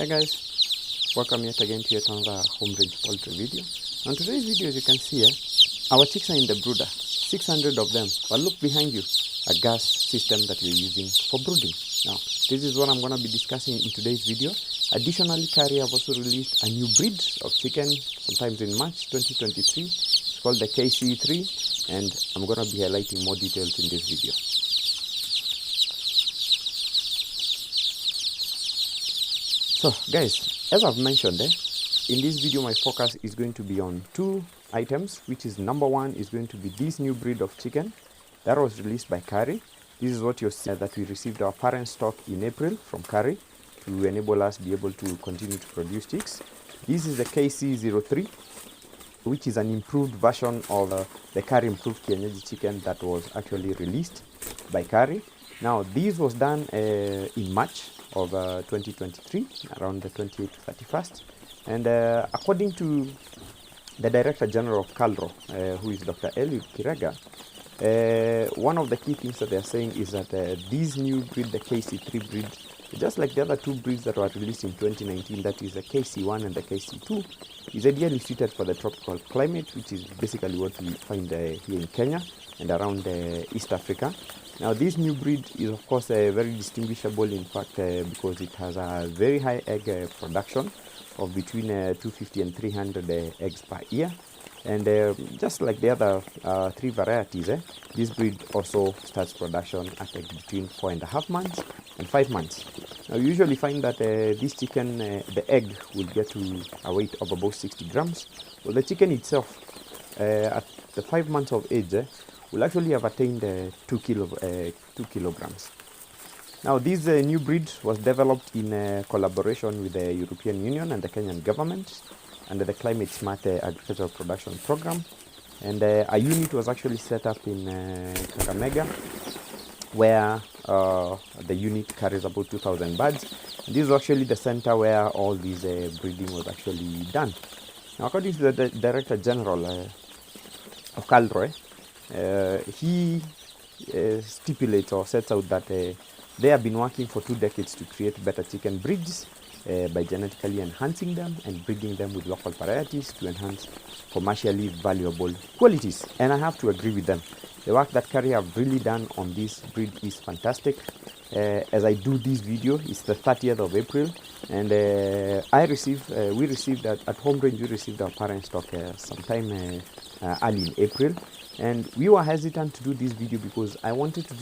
guys, welcome yet again to yet another home range poultry video. On today's video, as you can see here, our chicks are in the brooder, 600 of them. But look behind you, a gas system that we're using for brooding. Now, this is what I'm going to be discussing in today's video. Additionally, Kari have also released a new breed of chicken sometimes in March 2023. It's called the KC3, and I'm going to be highlighting more details in this video. So guys, as I've mentioned, in this video my focus is going to be on two items, which is number one is going to be this new breed of chicken that was released by Kari. This is what you'll see, that we received our parent stock in April from Kari to enable us be able to continue to produce chicks. This is the KC03, which is an improved version of the Kari improved kienyeji chicken that was actually released by Kari. Now this was done in March of 2023, around the 28th to 31st, and according to the Director General of KALRO, who is Dr. Eliud Kirega, one of the key things that they are saying is that this new breed, the KC3 breed, just like the other two breeds that were released in 2019, that is the KC1 and the KC2, is ideally suited for the tropical climate, which is basically what we find here in Kenya and around East Africa. Now this new breed is of course very distinguishable, in fact, because it has a very high egg production of between 250 and 300 eggs per year. And just like the other three varieties, this breed also starts production at between 4.5 months and 5 months. Now you usually find that this chicken, the egg will get to a weight of about 60 grams. Well, the chicken itself at the 5 months of age will actually have attained 2 kilograms. Now this new breed was developed in collaboration with the European Union and the Kenyan government under the Climate Smart Agricultural Production Program, and a unit was actually set up in Kakamega, where the unit carries about 2,000 birds. And this is actually the center where all this breeding was actually done. Now, according to the Director General of KALRO, he stipulates or sets out that they have been working for 2 decades to create better chicken breeds by genetically enhancing them and breeding them with local varieties to enhance commercially valuable qualities. And I have to agree with them. The work that Kari have really done on this breed is fantastic. As I do this video, it's the 30th of April, and we received at Home Range, we received our parent stock sometime early in April. And we were hesitant to do this video because we wanted to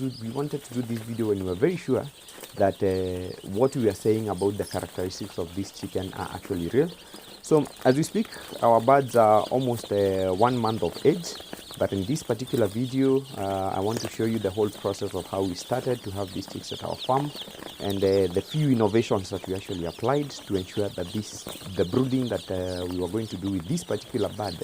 do this video when we were very sure that what we are saying about the characteristics of this chicken are actually real. So as we speak, our birds are almost 1 month of age. But in this particular video, I want to show you the whole process of how we started to have these chicks at our farm, and the few innovations that we actually applied to ensure that the brooding that we were going to do with this particular bird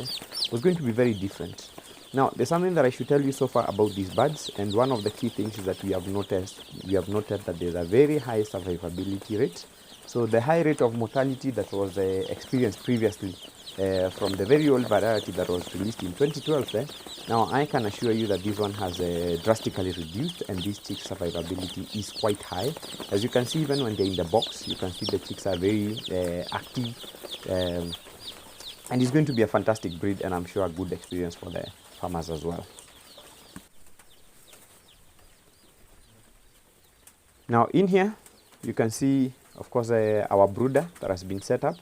was going to be very different. Now, there's something that I should tell you so far about these birds, and one of the key things is that we have noted that there's a very high survivability rate. So the high rate of mortality that was experienced previously from the very old variety that was released in 2012, now I can assure you that this one has drastically reduced, and this chick's survivability is quite high. As you can see, even when they're in the box, you can see the chicks are very active, and it's going to be a fantastic breed, and I'm sure a good experience for the farmers as well. Now in here, you can see, of course, our brooder that has been set up.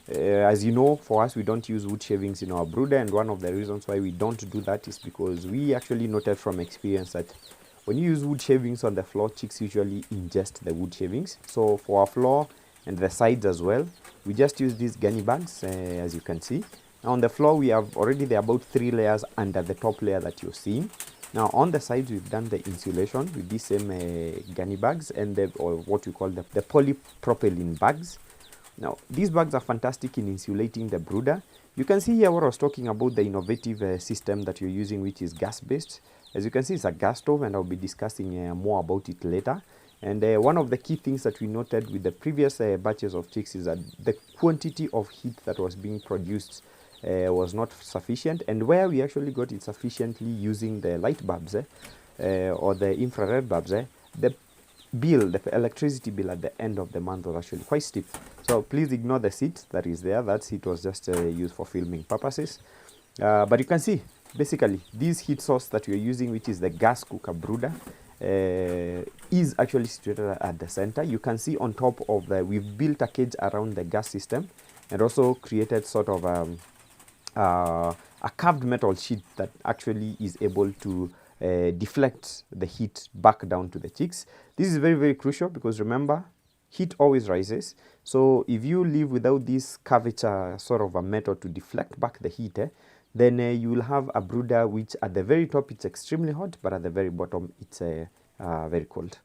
As you know, for us, we don't use wood shavings in our brooder, and one of the reasons why we don't do that is because we actually noted from experience that when you use wood shavings on the floor, chicks usually ingest the wood shavings. So for our floor and the sides as well, we just use these gunny bags, as you can see. Now on the floor, we have already about 3 layers under the top layer that you're seeing. Now on the sides, we've done the insulation with these same gunny bags and or what we call the polypropylene bags. Now these bags are fantastic in insulating the brooder. You can see here what I was talking about, the innovative system that you're using, which is gas-based. As you can see, it's a gas stove, and I'll be discussing more about it later. And one of the key things that we noted with the previous batches of chicks is that the quantity of heat that was being produced was not sufficient, and where we actually got it sufficiently using the light bulbs or the infrared bulbs, the bill, the electricity bill at the end of the month was actually quite steep. So please ignore the seat that is there. That seat was just used for filming purposes. But you can see, basically, this heat source that we're using, which is the gas cooker brooder, is actually situated at the center. You can see on top of the, we've built a cage around the gas system and also created sort of a carved metal sheet that actually is able to deflect the heat back down to the chicks. This is very, very crucial because remember, heat always rises. So if you live without this curvature sort of a method to deflect back the heat, then you will have a brooder which at the very top it's extremely hot, but at the very bottom it's very cold.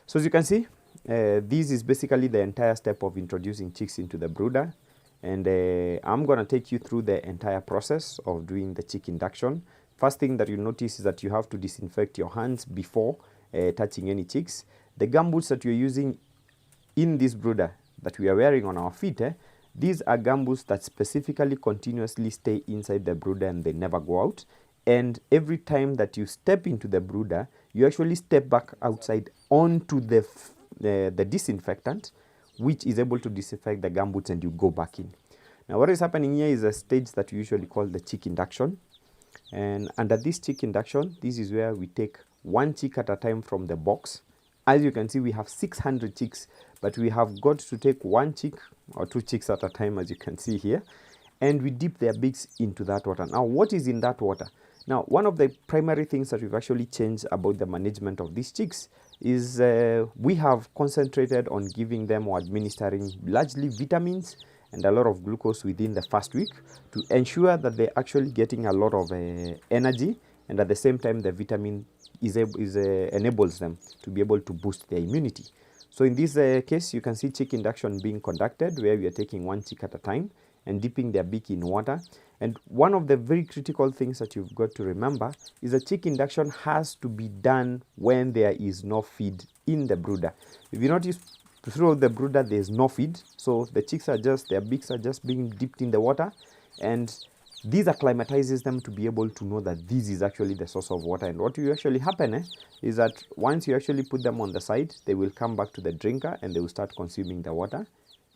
So as you can see, this is basically the entire step of introducing chicks into the brooder. And I'm going to take you through the entire process of doing the chick induction. First thing that you notice is that you have to disinfect your hands before touching any chicks. The gumboots that you're using in this brooder that we are wearing on our feet, these are gumboots that specifically continuously stay inside the brooder and they never go out. And every time that you step into the brooder, you actually step back outside onto the disinfectant, which is able to disinfect the gumboots, and you go back in. Now what is happening here is a stage that we usually call the chick induction. And under this chick induction, this is where we take one chick at a time from the box. As you can see, we have 600 chicks, but we have got to take one chick or two chicks at a time, as you can see here, and we dip their beaks into that water. Now what is in that water? Now one of the primary things that we've actually changed about the management of these chicks is we have concentrated on giving them or administering largely vitamins and a lot of glucose within the first week to ensure that they're actually getting a lot of energy, and at the same time the vitamin enables them to be able to boost their immunity. So in this case, you can see chick induction being conducted where we are taking one chick at a time and dipping their beak in water. And one of the very critical things that you've got to remember is that chick induction has to be done when there is no feed in the brooder. If you notice, throughout the brooder there is no feed, so the chicks are just, their beaks are just being dipped in the water, and this acclimatizes them to be able to know that this is actually the source of water. And what will actually happen is that once you actually put them on the side, they will come back to the drinker and they will start consuming the water.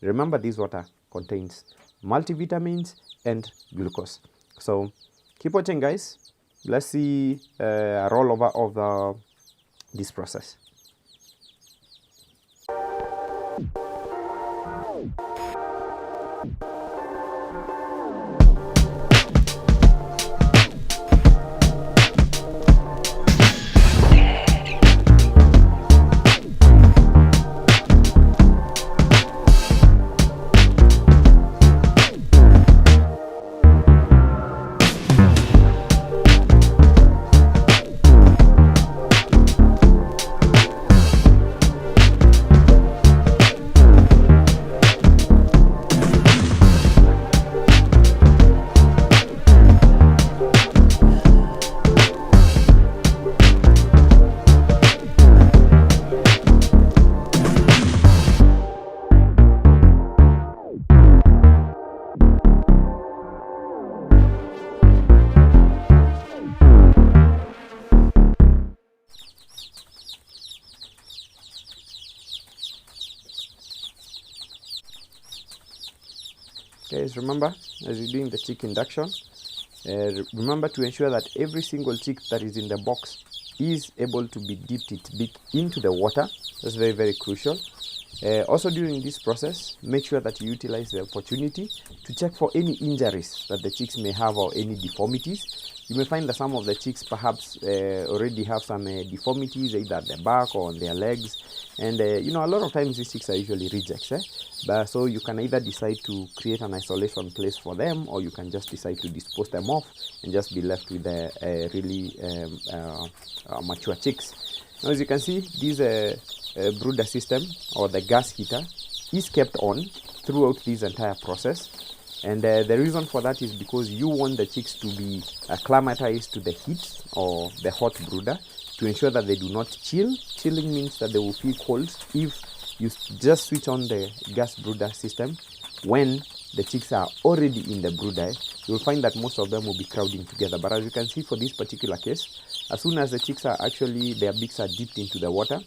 Remember, this water contains multivitamins and glucose. So keep watching, guys. Let's see a rollover of this process. Guys, remember, as you're doing the chick induction, remember to ensure that every single chick that is in the box is able to be dipped its beak into the water. That's very, very crucial. Also during this process, make sure that you utilize the opportunity to check for any injuries that the chicks may have or any deformities. You may find that some of the chicks perhaps already have some deformities either at the back or on their legs, and you know, a lot of times these chicks are usually rejects, but so you can either decide to create an isolation place for them, or you can just decide to dispose them off and just be left with the really mature chicks. Now as you can see, this brooder system or the gas heater is kept on throughout this entire process. And the reason for that is because you want the chicks to be acclimatized to the heat or the hot brooder to ensure that they do not chill. Chilling means that they will feel cold. If you just switch on the gas brooder system when the chicks are already in the brooder, you'll find that most of them will be crowding together. But as you can see for this particular case, as soon as the chicks are actually, their beaks are dipped into the water,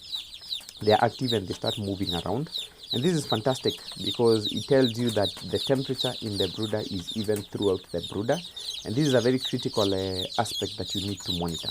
they are active and they start moving around. And this is fantastic because it tells you that the temperature in the brooder is even throughout the brooder, and this is a very critical aspect that you need to monitor.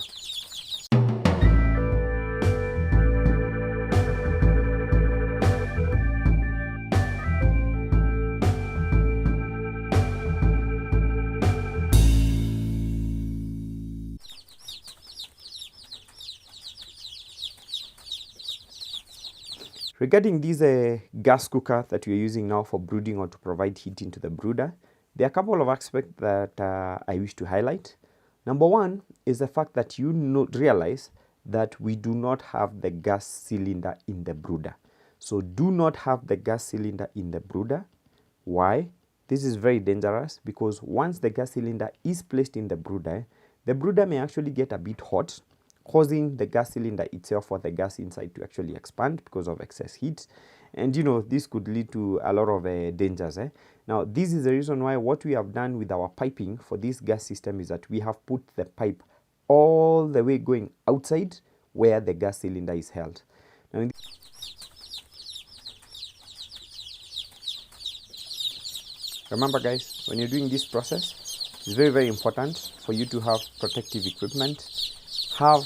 Regarding this gas cooker that we're using now for brooding or to provide heat into the brooder, there are a couple of aspects that I wish to highlight. Number one is the fact that you realize that we do not have the gas cylinder in the brooder. So do not have the gas cylinder in the brooder. Why? This is very dangerous because once the gas cylinder is placed in the brooder may actually get a bit hot, causing the gas cylinder itself or the gas inside to actually expand because of excess heat. And this could lead to a lot of dangers. Now, this is the reason why what we have done with our piping for this gas system is that we have put the pipe all the way going outside where the gas cylinder is held. Now, remember guys, when you're doing this process, it's very, very important for you to have protective equipment. Have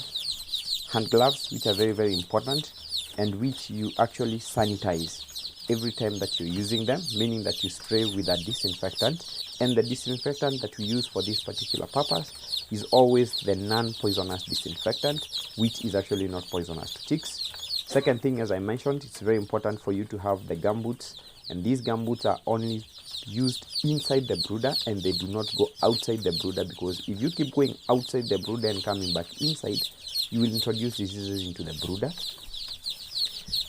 hand gloves, which are very, very important, and which you actually sanitize every time that you're using them, meaning that you spray with a disinfectant. And the disinfectant that we use for this particular purpose is always the non-poisonous disinfectant, which is actually not poisonous to chicks. Second thing, as I mentioned, it's very important for you to have the gumboots, and these gumboots are only used inside the brooder and they do not go outside the brooder, because if you keep going outside the brooder and coming back inside, you will introduce diseases into the brooder.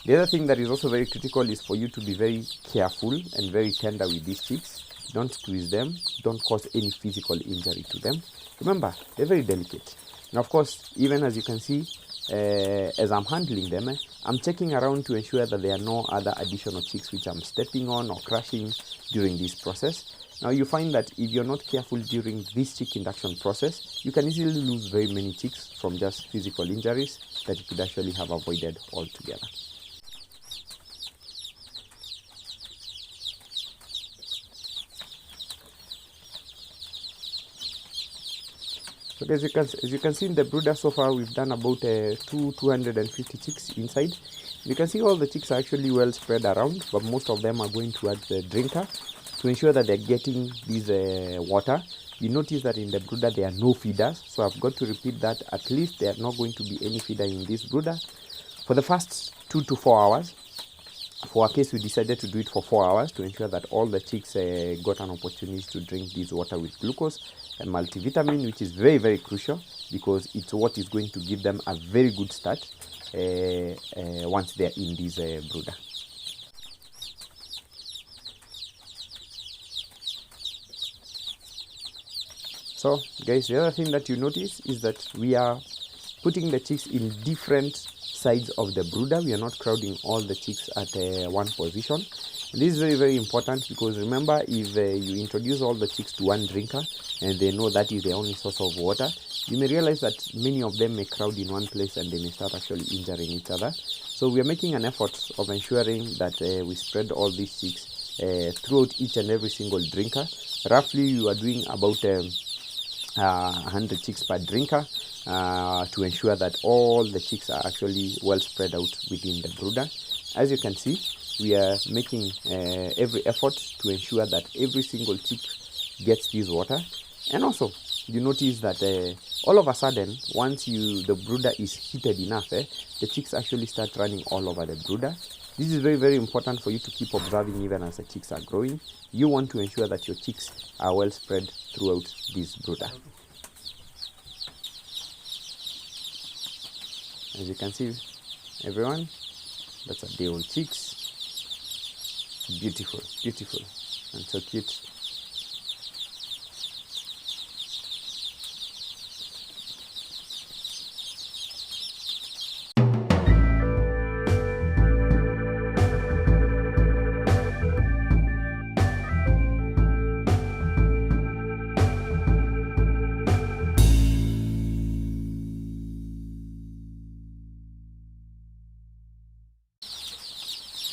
The other thing that is also very critical is for you to be very careful and very tender with these chicks. Don't squeeze them, don't cause any physical injury to them. Remember, they're very delicate. And of course, even as you can see, as I'm handling them, I'm checking around to ensure that there are no other additional chicks which I'm stepping on or crushing during this process. Now you find that if you're not careful during this chick induction process, you can easily lose very many chicks from just physical injuries that you could actually have avoided altogether. So as you can see in the brooder so far, we've done about 250 chicks inside. You can see all the chicks are actually well spread around, but most of them are going towards the drinker to ensure that they're getting this water. You notice that in the brooder there are no feeders, so I've got to repeat that. At least there are not going to be any feeder in this brooder for the first 2 to 4 hours. For our case, we decided to do it for 4 hours to ensure that all the chicks got an opportunity to drink this water with glucose and multivitamin, which is very, very crucial because it's what is going to give them a very good start once they're in this brooder. So guys, the other thing that you notice is that we are putting the chicks in different sides of the brooder. We are not crowding all the chicks at one position. And this is very, very important because remember, if you introduce all the chicks to one drinker and they know that is the only source of water, you may realize that many of them may crowd in one place and they may start actually injuring each other. So we are making an effort of ensuring that we spread all these chicks throughout each and every single drinker. Roughly, you are doing about 100 chicks per drinker to ensure that all the chicks are actually well spread out within the brooder. As you can see, we are making every effort to ensure that every single chick gets this water. And also, you notice that all of a sudden, once the brooder is heated enough, the chicks actually start running all over the brooder. This is very, very important for you to keep observing even as the chicks are growing. You want to ensure that your chicks are well spread throughout this brooder. As you can see, everyone, that's a day-old chicks. Beautiful, beautiful, and so cute.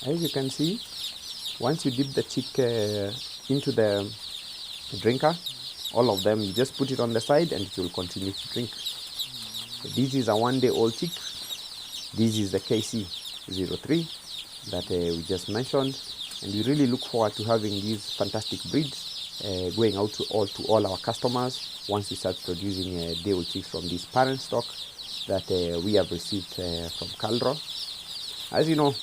As you can see, once you dip the chick into the drinker, all of them, you just put it on the side and it will continue to drink. This is a 1-day-old chick. This is the KC03 that we just mentioned, and we really look forward to having these fantastic breeds going out to all our customers once we start producing day-old chicks from this parent stock that we have received from Caldro. As you know,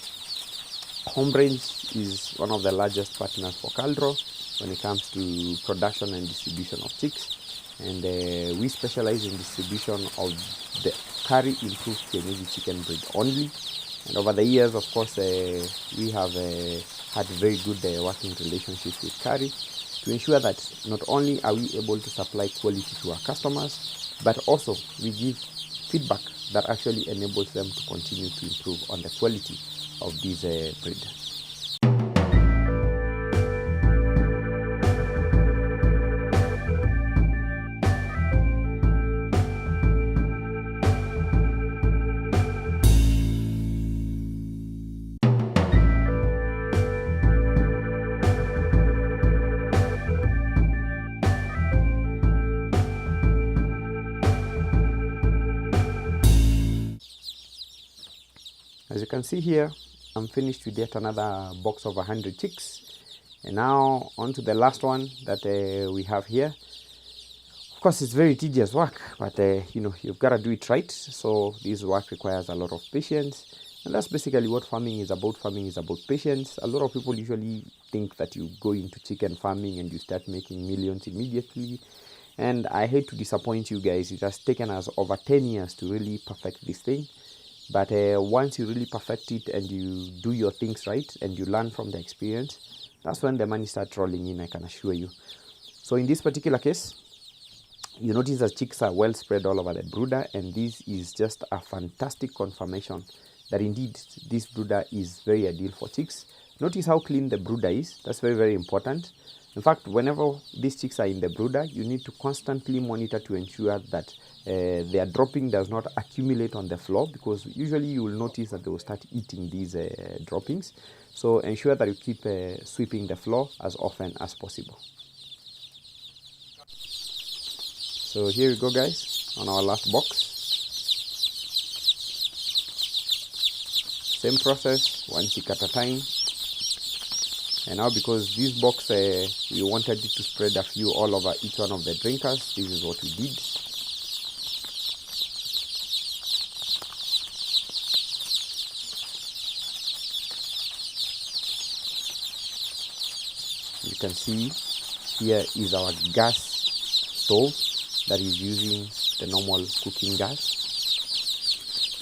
Homerange is one of the largest partners for Caldro when it comes to production and distribution of chicks, and we specialize in distribution of the Curry improved Kienyeji chicken breed only. And over the years, of course, we have had very good working relationships with Curry to ensure that not only are we able to supply quality to our customers, but also we give feedback that actually enables them to continue to improve on the quality of this breed. As you can see here, I'm finished with yet another box of 100 chicks, and now on to the last one that we have here. Of course, it's very tedious work, but you know, you've got to do it right. So this work requires a lot of patience, and that's basically what farming is about. Farming is about patience. A lot of people usually think that you go into chicken farming and you start making millions immediately, and I hate to disappoint you guys. It has taken us over 10 years to really perfect this thing. But once you really perfect it and you do your things right and you learn from the experience, that's when the money starts rolling in, I can assure you. So in this particular case, you notice that chicks are well spread all over the brooder, and this is just a fantastic confirmation that indeed this brooder is very ideal for chicks. Notice how clean the brooder is. That's very, very important. In fact, whenever these chicks are in the brooder, you need to constantly monitor to ensure that their dropping does not accumulate on the floor, because usually you will notice that they will start eating these droppings. So ensure that you keep sweeping the floor as often as possible. So here we go, guys, on our last box. Same process, one chick at a time. And now, because this box, we wanted it to spread a few all over each one of the drinkers, this is what we did. You can see here is our gas stove that is using the normal cooking gas.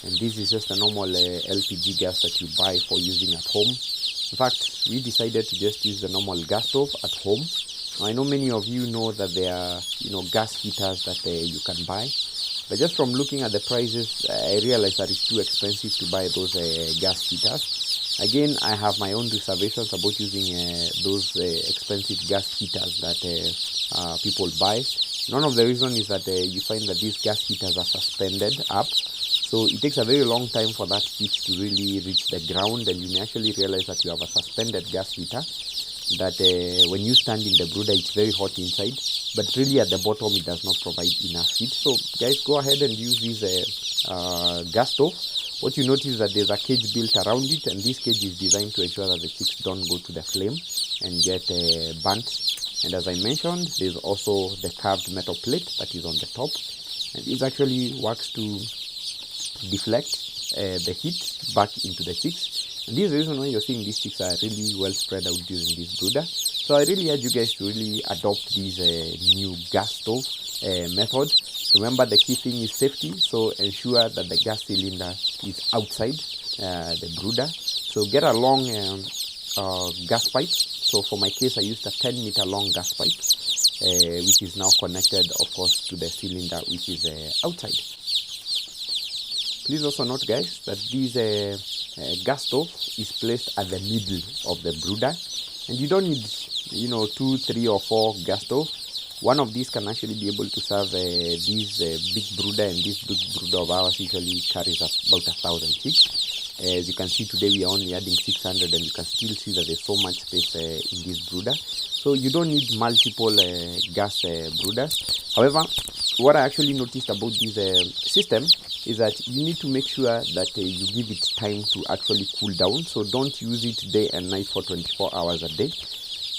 And this is just a normal LPG gas that you buy for using at home. In fact, we decided to just use the normal gas stove at home. Now, I know many of you know that there are, gas heaters that you can buy. But just from looking at the prices, I realized that it's too expensive to buy those gas heaters. Again, I have my own reservations about using those expensive gas heaters that people buy. One of the reasons is that you find that these gas heaters are suspended up. So it takes a very long time for that heat to really reach the ground, and you may actually realize that you have a suspended gas heater that when you stand in the brooder, it's very hot inside, but really at the bottom it does not provide enough heat. So guys, go ahead and use this gas stove. What you notice is that there's a cage built around it, and this cage is designed to ensure that the chicks don't go to the flame and get burnt. And as I mentioned, there's also the carved metal plate that is on the top, and this actually works to deflect the heat back into the chicks. And this is the reason why you're seeing these chicks are really well spread out using this brooder. So I really urge you guys to really adopt this new gas stove method. Remember, the key thing is safety, so ensure that the gas cylinder is outside the brooder. So get a long gas pipe. So for my case, I used a 10-meter long gas pipe, which is now connected, of course, to the cylinder, which is outside. Please also note, guys, that this gas stove is placed at the middle of the brooder, and you don't need, 2, 3, or 4 gas stoves. One of these can actually be able to serve this big brooder, and this big brooder of ours usually carries about 1,000 chicks. As you can see today, we are only adding 600, and you can still see that there's so much space in this brooder. So you don't need multiple gas brooders. However, what I actually noticed about this system is that you need to make sure that you give it time to actually cool down. So don't use it day and night for 24 hours a day.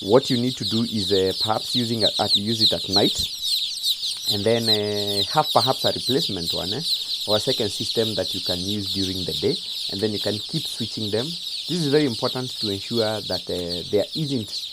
What you need to do is perhaps use it at night, and then have perhaps a replacement one or a second system that you can use during the day, and then you can keep switching them. This is very important to ensure that there isn't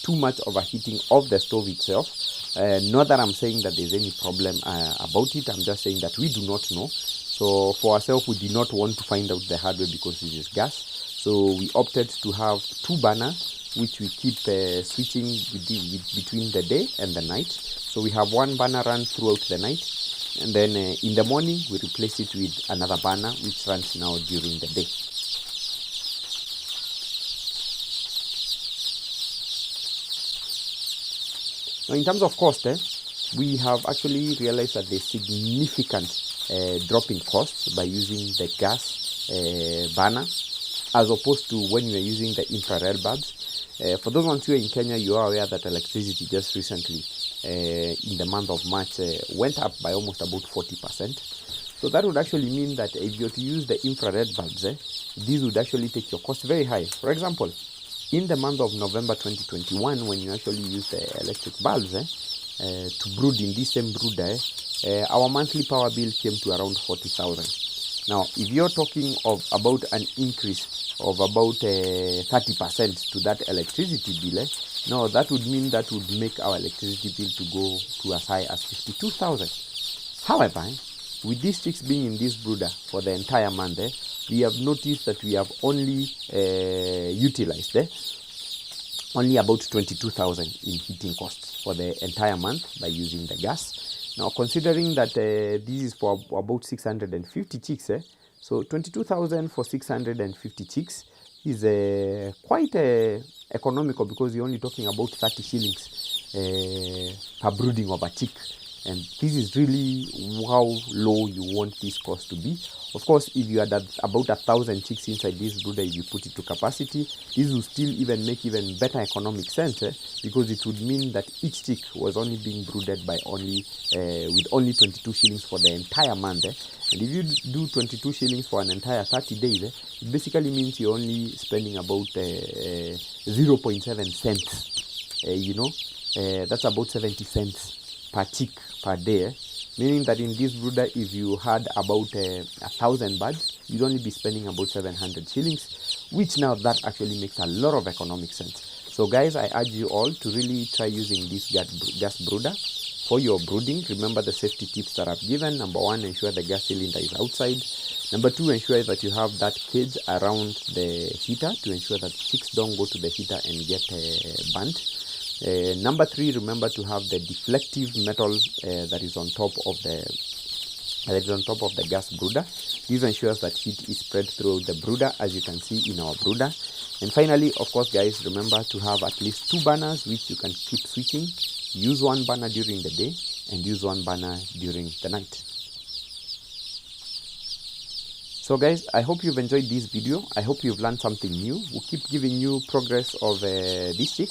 too much overheating of the stove itself. Not that I'm saying that there's any problem about it, I'm just saying that we do not know. So for ourselves, we did not want to find out the hard way because it is gas. So we opted to have 2 burners, which we keep switching between the day and the night. So we have 1 burner run throughout the night, and then in the morning we replace it with another burner which runs now during the day. Now, in terms of cost, we have actually realized that there's significant drop in costs by using the gas burner as opposed to when you are using the infrared bulbs. For those ones who are in Kenya, you are aware that electricity just recently in the month of March went up by almost about 40%. So that would actually mean that if you were to use the infrared bulbs, these would actually take your cost very high. For example, in the month of November 2021, when you actually use the electric bulbs to brood in this same brooder, our monthly power bill came to around 40,000. Now, if you're talking of about an increase of about 30% to that electricity bill, no, that would mean that would make our electricity bill to go to as high as 52,000. However, with these chicks being in this brooder for the entire month, we have noticed that we have only utilized only about 22,000 in heating costs for the entire month by using the gas. Now, considering that this is for about 650 chicks, so 22,000 for 650 chicks is quite economical, because you're only talking about 30 shillings per brooding of a chick. And this is really how low you want this cost to be. Of course, if you had about 1,000 chicks inside this brooder, if you put it to capacity, this will still even make even better economic sense, because it would mean that each chick was only being brooded by with only 22 shillings for the entire month. And if you do 22 shillings for an entire 30 days, it basically means you're only spending about 0.7 cents. That's about 70 cents per chick per day, meaning that in this brooder, if you had about 1,000 birds, you'd only be spending about 700 shillings, which now that actually makes a lot of economic sense. So guys, I urge you all to really try using this gas brooder for your brooding. Remember the safety tips that I've given. Number 1, ensure the gas cylinder is outside. Number 2, ensure that you have that cage around the heater to ensure that chicks don't go to the heater and get burnt. Number 3, remember to have the deflective metal that is on top of the gas brooder. This ensures that heat is spread throughout the brooder, as you can see in our brooder. And finally, of course, guys, remember to have at least 2 burners which you can keep switching. Use 1 burner during the day and use 1 burner during the night. So guys, I hope you've enjoyed this video. I hope you've learned something new. We'll keep giving you progress of this chick.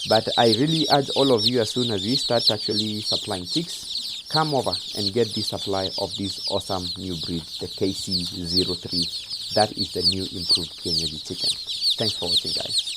But I really urge all of you, as soon as we start actually supplying chicks, come over and get the supply of this awesome new breed, the KC03. That is the new improved Kenyan chicken. Thanks for watching, guys.